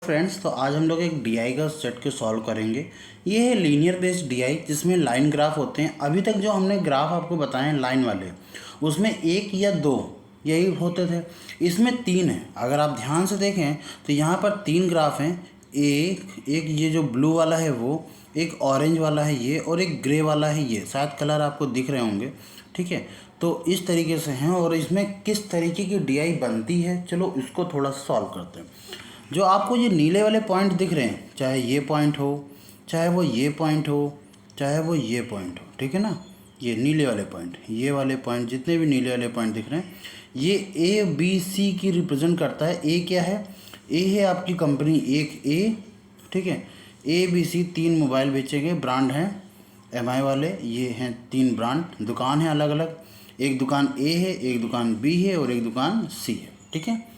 Friends, तो आज हम लोग एक डीआई का सेट को सॉल्व करेंगे। ये है लीनियर बेस्ड डीआई जिसमें लाइन ग्राफ होते हैं। अभी तक जो हमने ग्राफ आपको बताए हैं लाइन वाले, उसमें एक या दो यही होते थे। इसमें तीन है। अगर आप ध्यान से देखें तो यहाँ पर तीन ग्राफ हैं। एक ये जो ब्लू वाला है वो, एक ऑरेंज वाला है ये, और एक ग्रे वाला है ये। शायद कलर आपको दिख रहे होंगे, ठीक है। तो इस तरीके से हैं और इसमें किस तरीके की डीआई बनती है, चलो इसको थोड़ा सॉल्व करते हैं। जो आपको ये नीले वाले पॉइंट दिख रहे हैं, चाहे ये पॉइंट हो, चाहे वो ये पॉइंट हो, चाहे वो ये पॉइंट हो, ठीक है ना। ये नीले वाले पॉइंट, ये वाले पॉइंट, जितने भी नीले वाले पॉइंट दिख रहे हैं, ये ए बी सी की रिप्रेजेंट करता है। ए क्या है? ए है आपकी कंपनी, एक ए, ठीक है। ए बी सी तीन मोबाइल बेचे गए, ब्रांड हैं एमआई वाले। ये हैं तीन ब्रांड, दुकान है अलग अलग। एक दुकान ए है, एक दुकान बी है और एक दुकान सी है, ठीक है।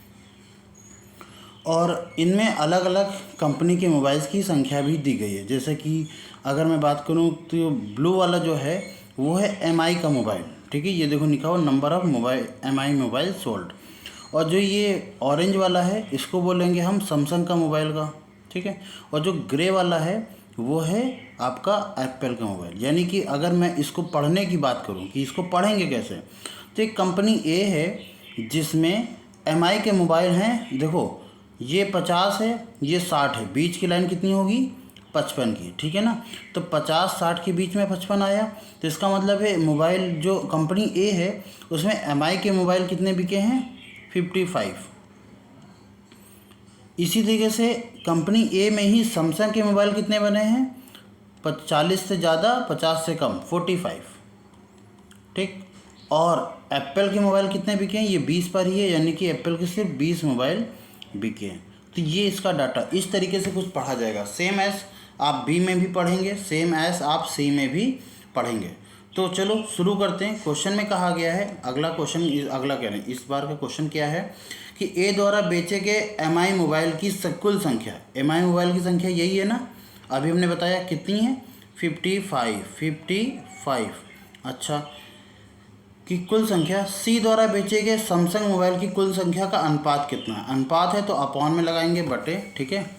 और इनमें अलग अलग कंपनी के मोबाइल्स की संख्या भी दी गई है। जैसे कि अगर मैं बात करूं तो ब्लू वाला जो है वो है एमआई का मोबाइल, ठीक है। ये देखो लिखा हुआ number of mobile, MI mobile sold. और जो ये ऑरेंज वाला है इसको बोलेंगे हम सैमसंग का मोबाइल का, ठीक है। और जो ग्रे वाला है वो है आपका एप्पल का मोबाइल। यानी कि अगर मैं इसको पढ़ने की बात करूं कि इसको पढ़ेंगे कैसे, तो एक कंपनी ए है जिसमें एमआई के मोबाइल हैं। देखो ये 50 है, ये 60 है, बीच की लाइन कितनी होगी? 55 की, ठीक है ना। तो 50-60 के बीच में 55 आया, तो इसका मतलब है मोबाइल जो कंपनी ए है उसमें एमआई के मोबाइल कितने बिके हैं? 55। इसी तरीके से कंपनी ए में ही सैमसंग के मोबाइल कितने बने हैं? 40 से ज़्यादा, 50 से कम, 45, ठीक। और एप्पल के मोबाइल कितने बिके हैं? ये 20 पर ही है, यानी कि एप्पल के सिर्फ 20 मोबाइल बिके हैं। तो ये इसका डाटा इस तरीके से कुछ पढ़ा जाएगा। सेम एस आप बी में भी पढ़ेंगे, सेम एस आप सी में भी पढ़ेंगे। तो चलो शुरू करते हैं। क्वेश्चन में कहा गया है, अगला क्वेश्चन, अगला कह रहे हैं इस बार का क्वेश्चन क्या है कि ए द्वारा बेचे गए एमआई मोबाइल की कुल संख्या। एमआई मोबाइल की संख्या यही है ना, अभी हमने बताया कितनी है? 55। अच्छा, कि कुल संख्या सी द्वारा बेचे गए सैमसंग मोबाइल की कुल संख्या का अनुपात कितना है? अनुपात है तो अपॉन में लगाएंगे, बटे, ठीक है।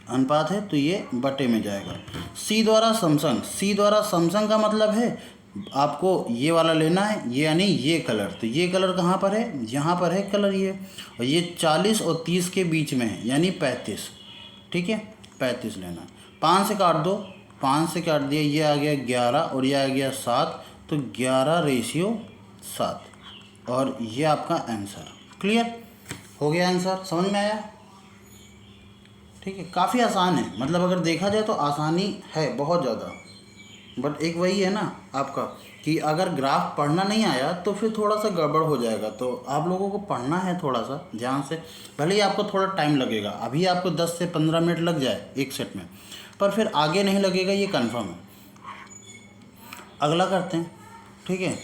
अनुपात है तो ये बटे में जाएगा। सी द्वारा सैमसंग, सी द्वारा सैमसंग का मतलब है आपको ये वाला लेना है, ये यानी ये कलर। तो ये कलर कहाँ पर है? यहाँ पर है कलर ये। और ये 40 और 30 के बीच में है, यानी 35, ठीक है। 35 लेना। 5 से काट दो, 5 से काट दिया, ये आ गया 11 और ये आ गया 7, तो 11:7 और ये आपका आंसर। क्लियर हो गया? आंसर समझ में आया? ठीक है, काफ़ी आसान है। मतलब अगर देखा जाए तो आसानी है बहुत ज़्यादा, बट एक वही है ना आपका कि अगर ग्राफ पढ़ना नहीं आया तो फिर थोड़ा सा गड़बड़ हो जाएगा। तो आप लोगों को पढ़ना है थोड़ा सा ध्यान से। भले ही आपको थोड़ा टाइम लगेगा, अभी आपको 10 से 15 मिनट लग जाए एक सेट में, पर फिर आगे नहीं लगेगा, ये कन्फर्म है। अगला करते हैं, ठीक है।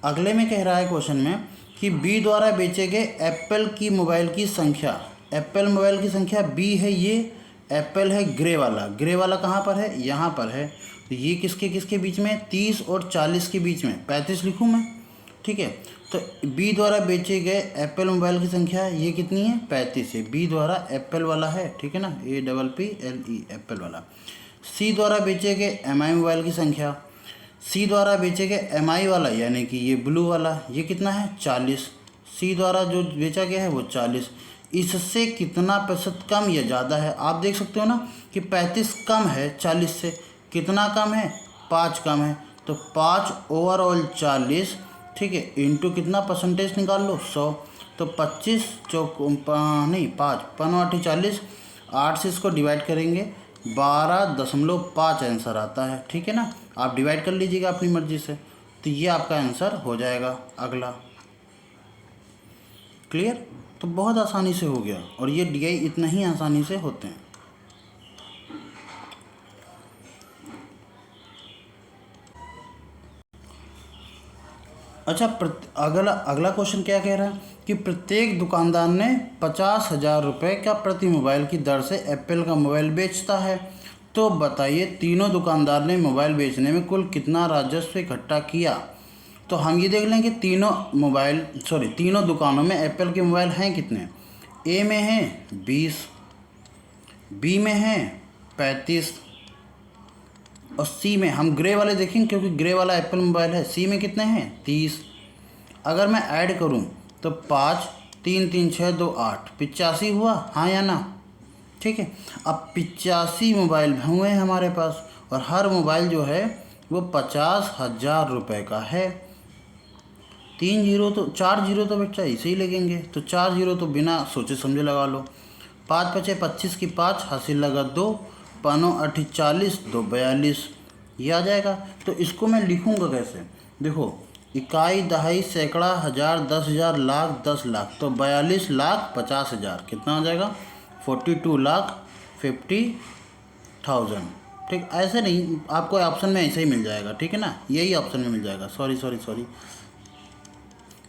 अगले में कह रहा है क्वेश्चन में कि बी द्वारा बेचे गए एप्पल की मोबाइल की संख्या। एप्पल मोबाइल की संख्या बी है, ये एप्पल है ग्रे वाला। ग्रे वाला कहाँ पर है? यहाँ पर है। तो ये किसके किसके बीच में? 30 और 40 के बीच में। 35 लिखूँ मैं, ठीक है। तो बी द्वारा बेचे गए एप्पल मोबाइल की संख्या ये कितनी है? 35 है। बी द्वारा एप्पल वाला है, ठीक है ना, APPLE एप्पल वाला। सी द्वारा बेचे गए एमआई मोबाइल की संख्या। सी द्वारा बेचे गए एमआई वाला यानी कि ये ब्लू वाला, ये कितना है? 40। सी द्वारा जो बेचा गया है वो 40। इससे कितना प्रतिशत कम या ज़्यादा है? आप देख सकते हो ना कि 35 कम है 40 से। कितना कम है? 5 कम है। तो 5 ओवरऑल 40, ठीक है, इंटू कितना परसेंटेज निकाल लो? 100। तो 25 चौक नहीं 5 5 40, 8 से इसको डिवाइड करेंगे, 12.5 आंसर आता है, ठीक है ना। आप डिवाइड कर लीजिएगा अपनी मर्ज़ी से, तो ये आपका आंसर हो जाएगा। अगला क्लियर? तो बहुत आसानी से हो गया, और ये डीआई इतना ही आसानी से होते हैं। अच्छा, अगला क्वेश्चन क्या कह रहा है कि प्रत्येक दुकानदार ने 50,000 रुपये का प्रति मोबाइल की दर से एप्पल का मोबाइल बेचता है। तो बताइए तीनों दुकानदार ने मोबाइल बेचने में कुल कितना राजस्व इकट्ठा किया। तो हम ये देख लें कि तीनों दुकानों में एप्पल के मोबाइल हैं कितने? ए में है 20, बी में है 35 और सी में, हम ग्रे वाले देखेंगे क्योंकि ग्रे वाला एप्पल मोबाइल है। सी में कितने हैं 30। अगर मैं ऐड करूं तो 5 3 3 6 2 8 85 हुआ, हाँ या ना? ठीक है। अब 85 मोबाइल हुए हैं हमारे पास और हर मोबाइल जो है वो 50,000 रुपये का है। 4 जीरो तो बच्चा ऐसे ही लगेंगे, तो 4 जीरो तो बिना सोचे समझे लगा लो। 5 पचे 25 की 5 हासिल लगा 2, 5 8 40 2 42, ये आ जाएगा। तो इसको मैं लिखूँगा कैसे? देखो, इकाई, दहाई, सैकड़ा, हज़ार, 10,000, लाख, 10 लाख, तो 42,50,000 कितना हो जाएगा? 42,50,000। ठीक, ऐसे नहीं, आपको ऑप्शन में ऐसे ही मिल जाएगा, ठीक है ना? यही ऑप्शन में मिल जाएगा। सॉरी,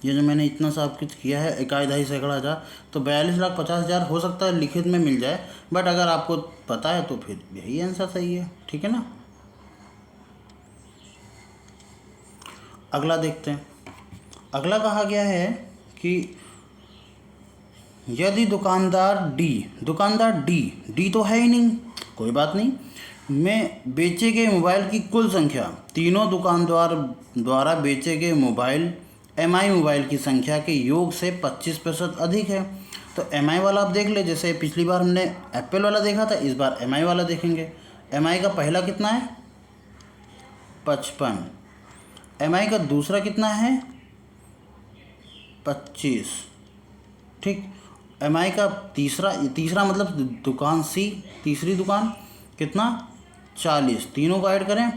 ये जो मैंने इतना सा आप कुछ किया है, इकाई, दहाई, सैकड़ा, हज़ार, तो 42,50,000 हो सकता है लिखित में मिल जाए, बट अगर आपको पता है तो फिर यही आंसर सही है, ठीक है ना? अगला देखते हैं। अगला कहा गया है कि यदि दुकानदार डी तो है ही नहीं, कोई बात नहीं, में बेचे गए मोबाइल की कुल संख्या तीनों दुकानदार द्वारा बेचे गए मोबाइल एमआई मोबाइल की संख्या के योग से 25% अधिक है। तो एमआई वाला आप देख ले, जैसे पिछली बार हमने एप्पल वाला देखा था, इस बार एमआई वाला देखेंगे। एमआई का पहला कितना है? 55। एमआई का दूसरा कितना है? 25। ठीक। एमआई का तीसरा मतलब दुकान सी, तीसरी दुकान कितना? 40। तीनों को ऐड करें,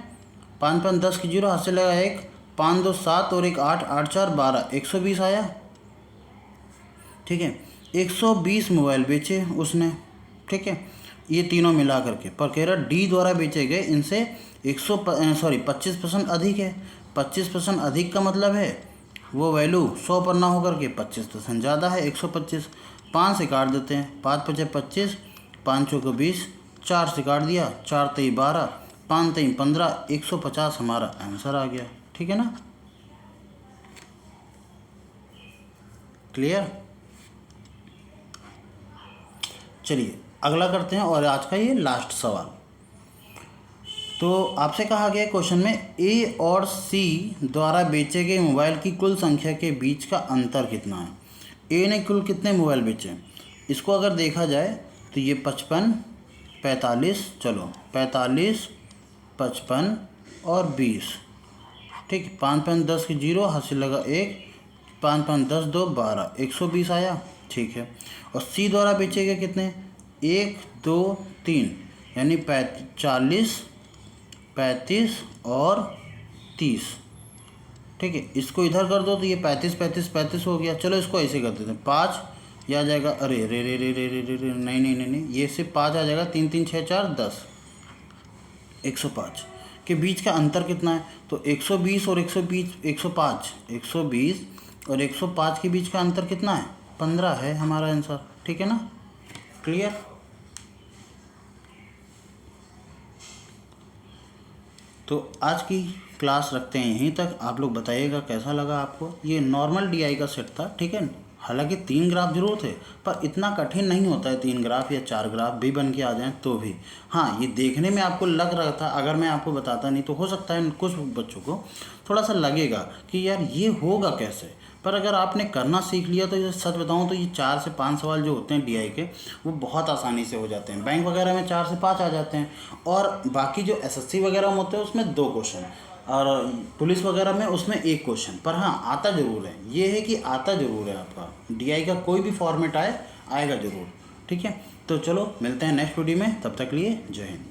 5 5 10 की 0 हाथ से लगा 1, 5 2 7 और 1 8, 8 4 12, 120 आया। ठीक है, 120 मोबाइल बेचे उसने, ठीक है, ये तीनों मिला करके। पर कह रहा डी द्वारा बेचे गए इनसे 25% अधिक है। 25% अधिक का मतलब है वो वैल्यू 100 पर ना होकर के 25% ज़्यादा है, 125। 5 से काट देते हैं, 5 पचे 25, 5 चौके 20, 4 से काट दिया, 4 तेई 12, 5 तेई 15, 150 हमारा आंसर आ गया, ठीक है ना? क्लियर? चलिए अगला करते हैं और आज का ये लास्ट सवाल। तो आपसे कहा गया क्वेश्चन में ए और सी द्वारा बेचे गए मोबाइल की कुल संख्या के बीच का अंतर कितना है? ए ने कुल कितने मोबाइल बेचे? इसको अगर देखा जाए तो ये 55, 45, चलो 45, 55 और 20, ठीक। 5 5 10 की 0 हासिल लगा 1, 5 5 10 2 12, 120 आया, ठीक है। और सी द्वारा बेचे गए कितने? 1 2 3, यानी 40, 35 और 30, ठीक है। इसको इधर कर दो तो ये 35 35 35 हो गया। चलो इसको ऐसे कर देते हैं, 5 ये आ जाएगा, अरे रे रे रे रे रे रे रे नहीं, ये सिर्फ 5 आ जाएगा, 3 3 6 4 10, 105 के बीच का अंतर कितना है? तो 120 और 120, 105, 120 और 105 के बीच का अंतर कितना है? 15 है हमारा आंसर, ठीक है ना? क्लियर? तो आज की क्लास रखते हैं यहीं तक। आप लोग बताइएगा कैसा लगा आपको। ये नॉर्मल डीआई का सेट था, ठीक है। हालांकि 3 ग्राफ जरूर थे, पर इतना कठिन नहीं होता है 3 ग्राफ या 4 ग्राफ भी बन के आ जाएं तो भी। हाँ, ये देखने में आपको लग रहा था, अगर मैं आपको बताता नहीं तो हो सकता है कुछ बच्चों को थोड़ा सा लगेगा कि यार ये होगा कैसे, पर अगर आपने करना सीख लिया तो ये सच बताऊं तो ये 4 से 5 सवाल जो होते हैं डीआई के वो बहुत आसानी से हो जाते हैं। बैंक वगैरह में 4 से 5 आ जाते हैं, और बाकी जो एसएससी वगैरह में होते हैं उसमें 2 क्वेश्चन, और पुलिस वगैरह में उसमें 1 क्वेश्चन। पर हाँ, आता ज़रूर है, ये है कि आता ज़रूर है आपका डीआई का कोई भी फॉर्मेट आएगा ज़रूर, ठीक है। तो चलो मिलते हैं नेक्स्ट वीडियो में, तब तक लिए जय हिंद।